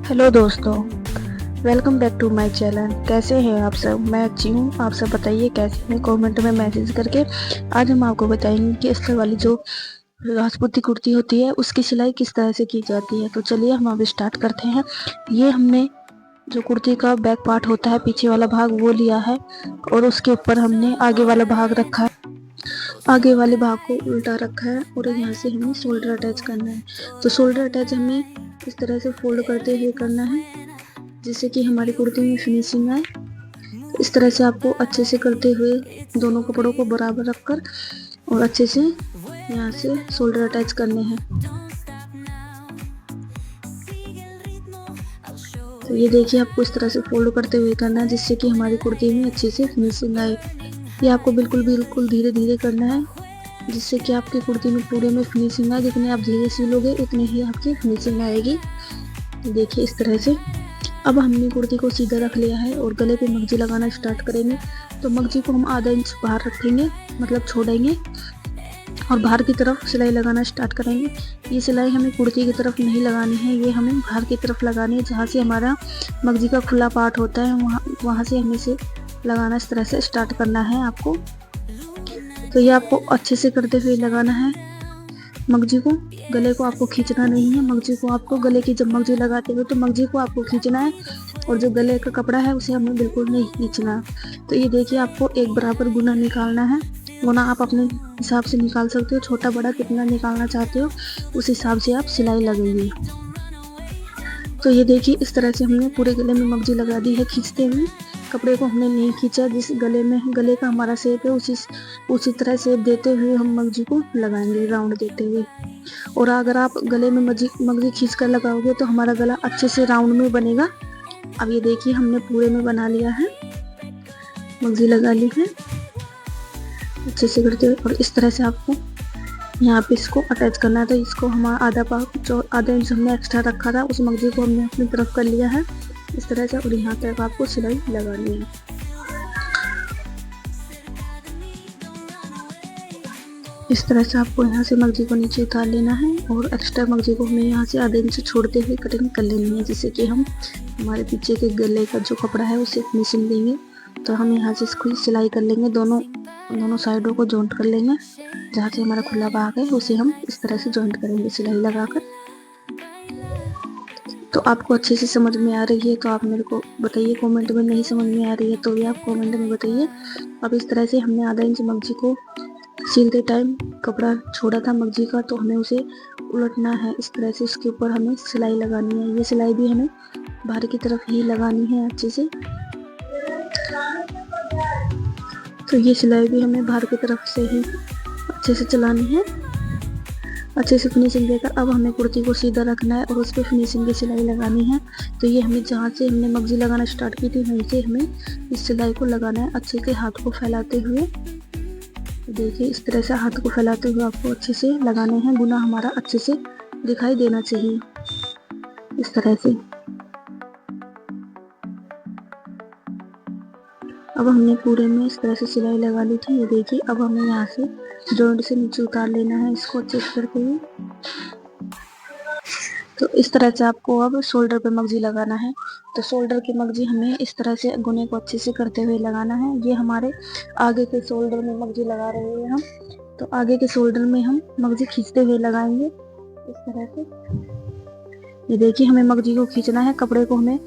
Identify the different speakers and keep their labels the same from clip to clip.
Speaker 1: Hello दोस्तों, welcome back to my channel. कैसे हैं आप सब? मैं अच्छी हूँ। आप सब बताइए कैसे हैं, कमेंट में मैसेज करके। आज हम आपको बताएंगे कि अस्तर वाली जो राजपूती कुर्ती होती है उसकी सिलाई किस तरह से की जाती है। तो चलिए हम अब स्टार्ट करते हैं। ये हमने जो कुर्ती का बैक पार्ट होता है, पीछे वाला भाग, वो लिया है और उसके ऊपर हमने आगे वाला भाग रखा है। आगे वाले भाग को उल्टा रखा है और यहाँ से हमें शोल्डर अटैच करना है। तो शोल्डर अटैच हमें इस तरह से फोल्ड करते हुए करना है जिससे कि हमारी कुर्ती में फिनिशिंग आए। इस तरह से आपको अच्छे से करते हुए दोनों कपड़ों को बराबर रखकर और अच्छे से यहाँ से शोल्डर अटैच करने हैं। तो ये देखिए, आपको इस तरह से फोल्ड करते हुए करना है जिससे कि हमारी कुर्ती में अच्छे से फिनिशिंग आए। ये आपको बिल्कुल धीरे धीरे करना है जिससे कि आपकी कुर्ती में पूरे में फिनिशिंग आए। जितने आप धीरे सिलोगे उतनी ही आपकी फिनिशिंग आएगी। देखिए इस तरह से। अब हमने कुर्ती को सीधा रख लिया है और गले पे मगजी लगाना स्टार्ट करेंगे। तो मगजी को हम आधा इंच बाहर रखेंगे, मतलब छोड़ेंगे और बाहर की तरफ सिलाई लगाना स्टार्ट करेंगे। ये सिलाई हमें कुर्ती की तरफ नहीं लगानी है, ये हमें बाहर की तरफ लगानी है। जहाँ से हमारा मगजी का खुला पार्ट होता है वहाँ से हमें से लगाना इस तरह से स्टार्ट करना है आपको। तो ये आपको अच्छे से करते हुए लगाना है मगजी को। गले को आपको खींचना नहीं है, मगजी को आपको गले की जब मगजी लगाते हो तो मगजी को आपको खींचना है और जो गले का कपड़ा है उसे हमें बिल्कुल नहीं खींचना। तो ये देखिए, आपको एक बराबर गुना निकालना है। गुना आप अपने हिसाब से निकाल सकते हो, छोटा बड़ा कितना निकालना चाहते हो उस हिसाब से आप सिलाई लगाइए। तो ये देखिए, इस तरह से हमने पूरे गले में मगजी लगा दी है खींचते हुए। कपड़े को हमने नहीं खींचा, जिस गले का हमारा शेप है उसी तरह शेप देते हुए हम मगजी को लगाएंगे, राउंड देते हुए। और अगर आप गले में मगजी खींच कर लगाओगे तो हमारा गला अच्छे से राउंड में बनेगा। अब ये देखिए, हमने पूरे में बना लिया है, मगजी लगा ली है अच्छे से करते हुए। और इस तरह से आपको यहाँ पे इसको अटैच करना है। तो इसको हमारा आधा इंच हमने एक्स्ट्रा रखा था, उस मगजी को हमने अपनी तरफ कर लिया है इस तरह से। और यहाँ तक आपको सिलाई लगानी है। इस तरह से आपको यहाँ से मगजी को नीचे उतार लेना है और एक्स्ट्रा मगजी को हमें यहाँ से आधे इंच छोड़ते हुए कटिंग कर लेनी है जिससे कि हम हमारे पीछे के गले का जो कपड़ा है उसे फिनिशिंग देंगे। तो हम यहाँ से इसको सिलाई कर लेंगे, दोनों साइडों को जॉइंट कर लेंगे। जहाँ से हमारा खुला भाग है उसे हम इस तरह से जॉइंट करेंगे सिलाई लगाकर। तो आपको अच्छे से समझ में आ रही है तो आप मेरे को बताइए, कमेंट में नहीं समझ में आ रही है तो भी आप कमेंट में बताइए। अब इस तरह से हमने आधा इंच मगजी को सिलते टाइम कपड़ा छोड़ा था मगजी का, तो हमें उसे उलटना है इस तरह से। इसके ऊपर हमें सिलाई लगानी है। ये सिलाई भी हमें बाहर की तरफ ही लगानी है अच्छे से। तो ये सिलाई भी हमें बाहर की तरफ से ही अच्छे से चलानी है, अच्छे से फिनिशिंग देकर। अब हमें कुर्ती को सीधा रखना है और उस पर फिनिशिंग की सिलाई लगानी है। तो ये हमें जहाँ से हमने मगजी लगाना स्टार्ट की थी वहीं से हमें इस सिलाई को लगाना है अच्छे से, हाथ को फैलाते हुए। देखिए इस तरह से हाथ को फैलाते हुए आपको अच्छे से लगाने हैं। गुना हमारा अच्छे से दिखाई देना चाहिए इस तरह से। अब हमने पूरे में इस तरह से सिलाई लगा ली थी। ये देखिए, अब हमें यहाँ से जॉइंट से नीचे उतार लेना है इसको अच्छे से करते हुए। तो इस तरह से आपको अब शोल्डर पे मगजी लगाना है। तो शोल्डर की मगजी हमें इस तरह से गुने को अच्छे से करते हुए लगाना है। ये हमारे आगे के शोल्डर में मगजी लगा रहे हैं हम। तो आगे के शोल्डर में हम मगजी खींचते हुए लगाएंगे इस तरह से। ये देखिए, हमें मगजी को खींचना है, कपड़े को हमें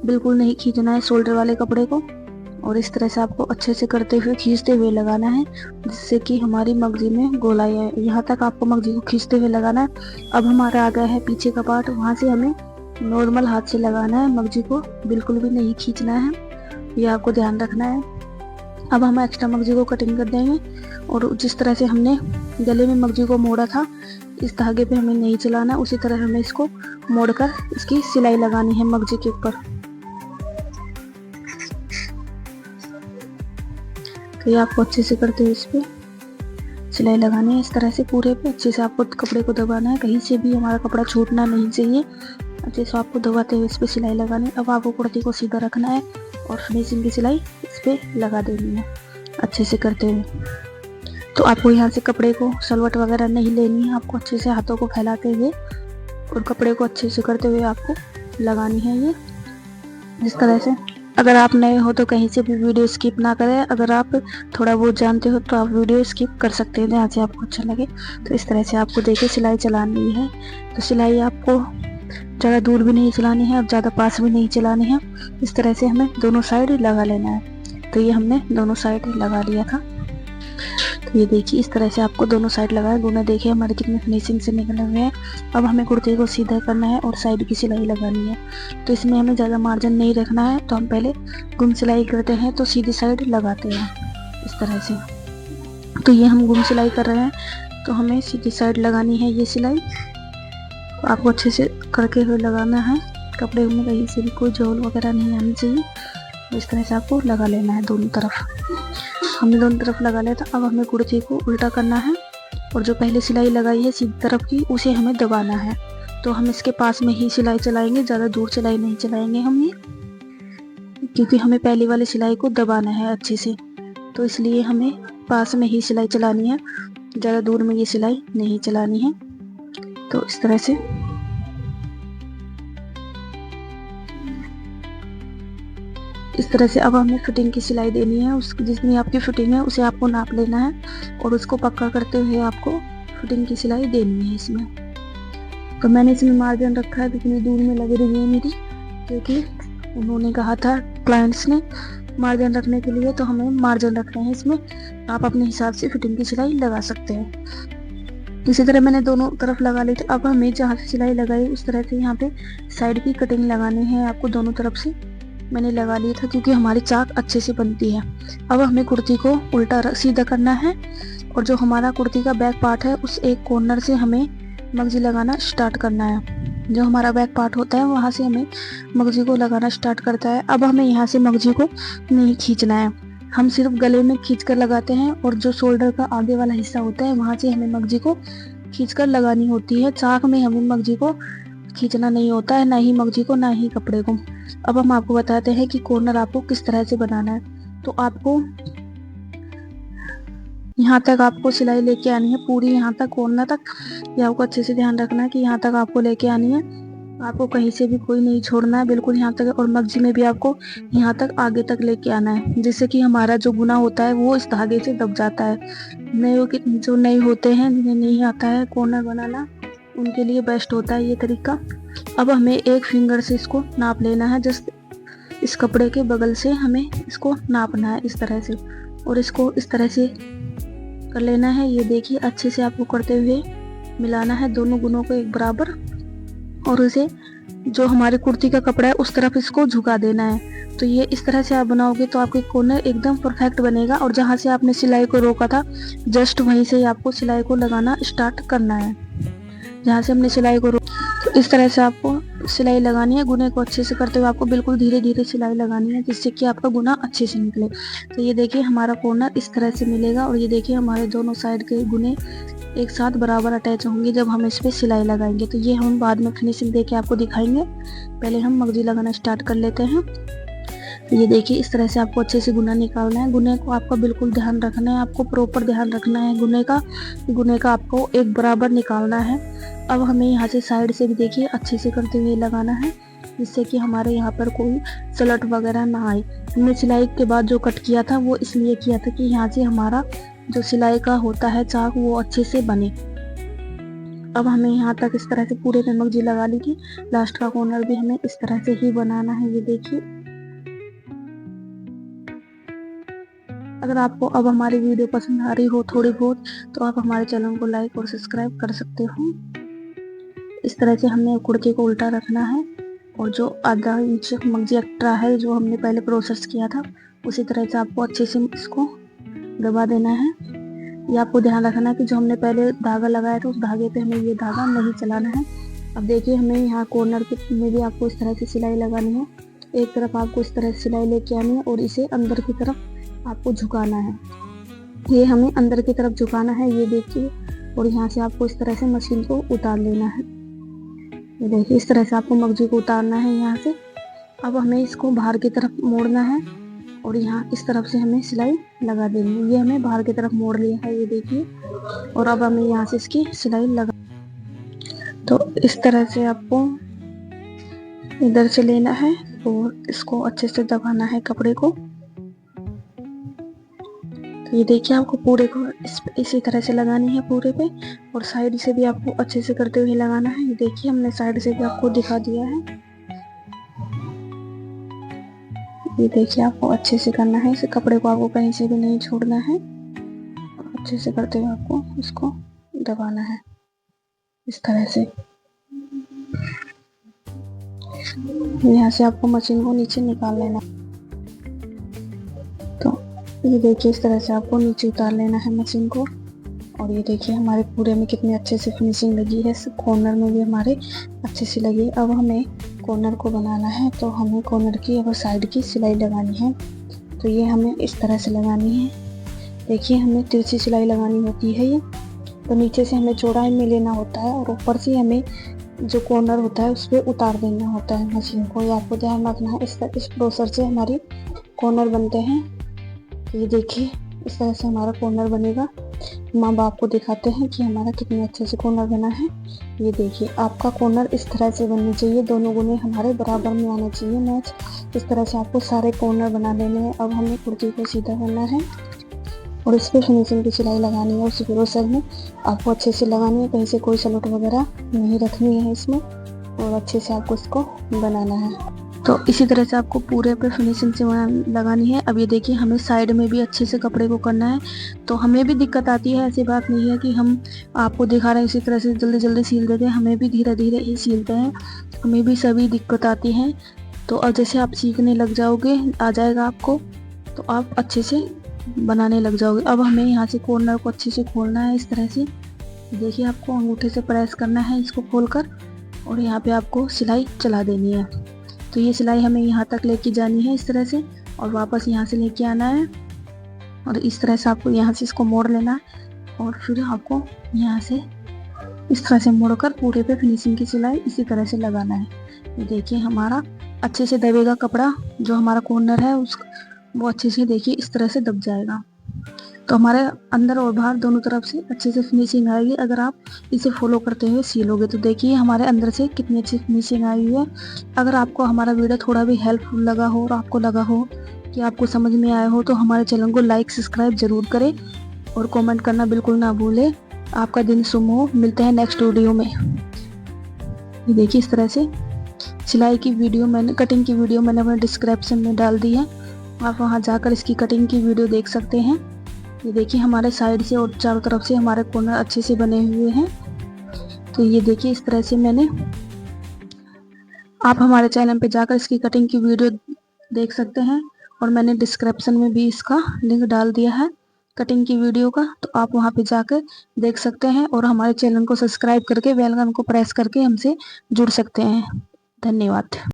Speaker 1: बिल्कुल नहीं खींचना है, शोल्डर वाले कपड़े को। और इस तरह से आपको अच्छे से करते हुए खींचते हुए लगाना है जिससे कि हमारी मगजी में गोलाई आए। यहाँ तक आपको मगजी को खींचते हुए लगाना है। अब हमारा आ गया है पीछे का पार्ट, वहाँ से हमें नॉर्मल हाथ से लगाना है, मगजी को बिल्कुल भी नहीं खींचना है, ये आपको ध्यान रखना है। अब हम एक्स्ट्रा मगजी को कटिंग कर देंगे और जिस तरह से हमने गले में मगजी को मोड़ा था इस धागे पे हमें नहीं चलाना, उसी तरह हमें इसको मोड़कर इसकी सिलाई लगानी है मगजी के ऊपर। तो ये आपको अच्छे से करते हुए इस पर सिलाई लगानी है इस तरह से पूरे पे। अच्छे से आपको कपड़े को दबाना है, कहीं से भी हमारा कपड़ा छूटना नहीं चाहिए। अच्छे से आपको दबाते हुए इस पर सिलाई लगानी है। अब आपको कुर्ती को सीधा रखना है और फिनिशिंग की सिलाई इस पर लगा देनी है अच्छे से करते हुए। तो आपको यहाँ से कपड़े को सलवट वगैरह नहीं लेनी है, आपको अच्छे से हाथों को फैलाते हुए और कपड़े को अच्छे से करते हुए आपको लगानी है ये इस तरह से। अगर आप नए हो तो कहीं से भी वीडियो स्किप ना करें, अगर आप थोड़ा बहुत जानते हो तो आप वीडियो स्किप कर सकते हैं जहाँ से आपको अच्छा लगे। तो इस तरह से आपको देखिए सिलाई चलानी है। तो सिलाई आपको ज़्यादा दूर भी नहीं चलानी है और ज़्यादा पास भी नहीं चलानी है। इस तरह से हमें दोनों साइड लगा लेना है। तो ये हमने दोनों साइड लगा लिया था। तो ये देखिए इस तरह से आपको दोनों साइड लगाए। गुना देखिए हमारे कितने फिनिशिंग से निकले हुए हैं। अब हमें कुर्ते को सीधा करना है और साइड की सिलाई लगानी है। तो इसमें हमें ज़्यादा मार्जिन नहीं रखना है। तो हम पहले गुम सिलाई करते हैं तो सीधी साइड लगाते हैं इस तरह से। तो ये हम गुम सिलाई कर रहे हैं तो हमें सीधी साइड लगानी है ये सिलाई। तो आपको अच्छे से करके हुए लगाना है। कपड़े में कहीं से भी कोई झोल वगैरह नहीं आनी चाहिए। इस तरह से आपको लगा लेना है दोनों तरफ। हमने दोनों तरफ लगा लिया था। अब हमें कुर्ती को उल्टा करना है और जो पहले सिलाई लगाई है सीधी तरफ की उसे हमें दबाना है। तो हम इसके पास में ही सिलाई चलाएंगे, ज़्यादा दूर सिलाई नहीं चलाएंगे हम ये, क्योंकि हमें पहले वाली सिलाई को दबाना है अच्छे से। तो इसलिए हमें पास में ही सिलाई चलानी है, ज़्यादा दूर में ये सिलाई नहीं चलानी है। तो इस तरह से अब हमें फिटिंग की सिलाई देनी है। उस जितनी आपकी फिटिंग है उसे आपको नाप लेना है और उसको पक्का करते हुए आपको फिटिंग की सिलाई देनी है इसमें। तो मैंने इसमें मार्जिन रखा है कितनी दूर में लग रही है मेरी, क्योंकि उन्होंने कहा था क्लाइंट्स ने मार्जिन रखने के लिए, तो हमें मार्जिन रखना है इसमें। आप अपने हिसाब से फिटिंग की सिलाई लगा सकते हैं। इसी तरह मैंने दोनों तरफ लगा ली थी। अब हमें जहाँ से सिलाई लगाई उस तरह से यहाँ पे साइड की कटिंग लगानी है आपको दोनों तरफ से। मैंने लगा लिया था क्योंकि हमारी चाक अच्छे से बनती है। अब हमें कुर्ती को उल्टा सीधा करना है और जो हमारा कुर्ती का बैक पार्ट है उस एक कॉर्नर से हमें मगजी लगाना स्टार्ट करना है। जो हमारा बैक पार्ट होता है वहाँ से हमें मगजी को लगाना स्टार्ट करता है। अब हमें यहाँ से मगजी को नहीं खींचना है, हम सिर्फ गले में खींच कर लगाते हैं और जो शोल्डर का आगे वाला हिस्सा होता है वहाँ से हमें मगजी को खींच कर लगानी होती है। चाक में हमें मगजी को खींचना नहीं होता है, ना ही मगजी को ना ही कपड़े को। अब हम आपको बताते हैं कि कॉर्नर आपको किस तरह से बनाना है। तो आपको यहाँ तक आपको सिलाई लेके आनी है, पूरी यहाँ तक कॉर्नर तक। ये आपको अच्छे से ध्यान रखना है कि यहाँ तक आपको लेके आनी है। आपको कहीं से भी कोई नहीं छोड़ना है, बिल्कुल यहाँ तक। और मगजी में भी आपको यहाँ तक आगे तक लेके आना है, जिससे कि हमारा जो गुना होता है वो इस धागे से दब जाता है। जो नए होते हैं जिन्हें नहीं आता है कॉर्नर बनाना, उनके लिए बेस्ट होता है ये तरीका। अब हमें एक फिंगर से इसको नाप लेना है, जस्ट इस कपड़े के बगल से हमें इसको नापना है इस तरह से, और इसको इस तरह से कर लेना है। ये देखिए अच्छे से आपको करते हुए मिलाना है दोनों गुनों को एक बराबर, और उसे जो हमारी कुर्ती का कपड़ा है उस तरफ इसको झुका देना है। तो ये इस तरह से आप बनाओगे तो आपके कॉर्नर एकदम परफेक्ट बनेगा। और जहाँ से आपने सिलाई को रोका था जस्ट वहीं से आपको सिलाई को लगाना स्टार्ट करना है, जहाँ से हमने सिलाई को तो इस तरह से आपको सिलाई लगानी है। गुने को अच्छे से करते हुए आपको बिल्कुल धीरे धीरे सिलाई लगानी है, जिससे कि आपका गुना अच्छे से निकले। तो ये देखिए हमारा कॉर्नर इस तरह से मिलेगा और ये देखिए हमारे दोनों साइड के गुने एक साथ बराबर अटैच होंगे जब हम इस पर सिलाई लगाएंगे। तो ये हम बाद में फिनिशिंग देके आपको दिखाएंगे, पहले हम मगजी लगाना स्टार्ट कर लेते हैं। तो ये देखिए इस तरह से आपको अच्छे से गुना निकालना है। गुने को आपका बिल्कुल ध्यान रखना है, आपको प्रॉपर ध्यान रखना है गुने का आपको एक बराबर निकालना है। अब हमें यहाँ से साइड से भी देखिए अच्छे से करते हुए लगाना है, जिससे कि हमारे यहाँ पर कोई सलट वगैरह ना आए। हमने सिलाई के बाद जो कट किया था वो इसलिए किया था कि यहाँ से हमारा जो सिलाई का होता है चाक वो अच्छे से बने। अब हमें यहाँ तक इस तरह से पूरे में मगजी लगा ली थी, लास्ट का कॉर्नर भी हमें इस तरह से ही बनाना है। ये देखिए अगर आपको अब हमारी वीडियो पसंद आ रही हो थोड़ी बहुत, तो आप हमारे चैनल को लाइक और सब्सक्राइब कर सकते हो। इस तरह से हमने कुर्ती को उल्टा रखना है और जो आधा इंच मगजी एक्स्ट्रा है जो हमने पहले प्रोसेस किया था उसी तरह से आपको अच्छे से इसको दबा देना है। ये आपको ध्यान रखना है कि जो हमने पहले धागा लगाया था उस धागे पे हमें ये धागा नहीं चलाना है। अब देखिए हमें यहाँ कॉर्नर में भी आपको इस तरह से सिलाई लगानी है। एक तरफ आपको इस तरह से सिलाई लेके आनी है और इसे अंदर की तरफ आपको झुकाना है। ये हमें अंदर की तरफ झुकाना है, ये देखिए। और यहाँ से आपको इस तरह से मशीन को उतार लेना है। ये देखिए इस तरह से आपको मगजी को उतारना है यहाँ से। अब हमें इसको बाहर की तरफ मोड़ना है और यहाँ इस तरफ से हमें सिलाई लगा देनी है। ये हमें बाहर की तरफ मोड़ लिया है, ये देखिए। और अब हमें यहाँ से इसकी सिलाई लगा, तो इस तरह से आपको इधर से लेना है और इसको अच्छे से दबाना है कपड़े को। तो ये देखिए आपको पूरे को इसी तरह से लगानी है पूरे पे, और साइड से भी आपको अच्छे से करते हुए लगाना है। ये देखिए हमने साइड से भी आपको दिखा दिया है। ये देखिए आपको अच्छे से करना है, इस कपड़े को आपको कहीं से भी नहीं छोड़ना है, अच्छे से करते हुए आपको इसको दबाना है इस तरह से। यहाँ से आपको मशीन को नीचे निकाल लेना। तो ये देखिए इस तरह से आपको नीचे उतार लेना है मशीन को। और ये देखिए हमारे पूरे में कितने अच्छे से फिनिशिंग लगी है, कॉर्नर में भी हमारे अच्छे से लगी। अब हमें कॉर्नर को बनाना है, तो हमें कॉर्नर की और साइड की सिलाई लगानी है। तो ये हमें इस तरह से लगानी है। देखिए हमें तिरछी सिलाई लगानी होती है ये, तो नीचे से हमें चौड़ाई में लेना होता है और ऊपर से हमें जो कॉर्नर होता है उस पर उतार देना होता है मशीन को। ये आपको ध्यान रखना है। इस प्रोसेस से हमारी कॉर्नर बनते हैं। तो ये देखिए इस तरह से हमारा कॉर्नर बनेगा। माँ बाप को दिखाते हैं कि हमारा कितने अच्छे से कॉर्नर बना है। ये देखिए आपका कॉर्नर इस तरह से बननी चाहिए, दोनों गुने हमारे बराबर में आना चाहिए मैच। इस तरह से आपको सारे कॉर्नर बना लेने हैं। अब हमें कुर्ती को सीधा करना है और इस पर फिनिशिंग की सिलाई लगानी है। उसी प्रोसेस में आपको अच्छे से लगानी है, कहीं से कोई सलोट वगैरह नहीं रखनी है इसमें, और अच्छे से आपको इसको बनाना है। तो इसी तरह से आपको पूरे पे फिनिशिंग से लगानी है। अब ये देखिए हमें साइड में भी अच्छे से कपड़े को करना है, तो हमें भी दिक्कत आती है। ऐसी बात नहीं है कि हम आपको दिखा रहे हैं इसी तरह से जल्दी जल्दी सील देते हैं, हमें भी धीरे धीरे ही सीलते हैं, हमें भी सभी दिक्कत आती है। तो अब जैसे आप सीखने लग जाओगे, आ जाएगा आपको, तो आप अच्छे से बनाने लग जाओगे। अब हमें यहाँ से कॉर्नर को अच्छे से खोलना है इस तरह से। देखिए आपको अंगूठे से प्रेस करना है इसको खोलकर, और यहाँ पे आपको सिलाई चला देनी है। तो ये सिलाई हमें यहाँ तक लेके जानी है इस तरह से, और वापस यहाँ से लेके आना है, और इस तरह से आपको यहाँ से इसको मोड़ लेना है, और फिर आपको यहाँ से इस तरह से मोड़कर पूरे पे फिनिशिंग की सिलाई इसी तरह से लगाना है। ये देखिए हमारा अच्छे से दबेगा कपड़ा, जो हमारा कॉर्नर है वो अच्छे से देखिए इस तरह से दब जाएगा। तो हमारे अंदर और बाहर दोनों तरफ से अच्छे से फिनिशिंग आएगी अगर आप इसे फॉलो करते हुए सीलोगे। तो देखिए हमारे अंदर से कितनी अच्छी फिनिशिंग आई हुई है। अगर आपको हमारा वीडियो थोड़ा भी हेल्पफुल लगा हो और आपको लगा हो कि आपको समझ में आया हो, तो हमारे चैनल को लाइक सब्सक्राइब जरूर करें और कमेंट करना बिल्कुल ना भूलें। आपका दिन शुभ हो। मिलते हैं नेक्स्ट वीडियो में। ये देखिए इस तरह से सिलाई की वीडियो कटिंग की वीडियो मैंने अपने डिस्क्रिप्शन में डाल दी है, आप वहां जाकर इसकी कटिंग की वीडियो देख सकते हैं। ये देखिए हमारे साइड से और चारों तरफ से हमारे कॉर्नर अच्छे से बने हुए हैं। तो ये देखिए इस तरह से आप हमारे चैनल पे जाकर इसकी कटिंग की वीडियो देख सकते हैं, और मैंने डिस्क्रिप्शन में भी इसका लिंक डाल दिया है कटिंग की वीडियो का, तो आप वहां पे जाकर देख सकते हैं और हमारे चैनल को सब्सक्राइब करके बेल आइकन को प्रेस करके हमसे जुड़ सकते हैं। धन्यवाद।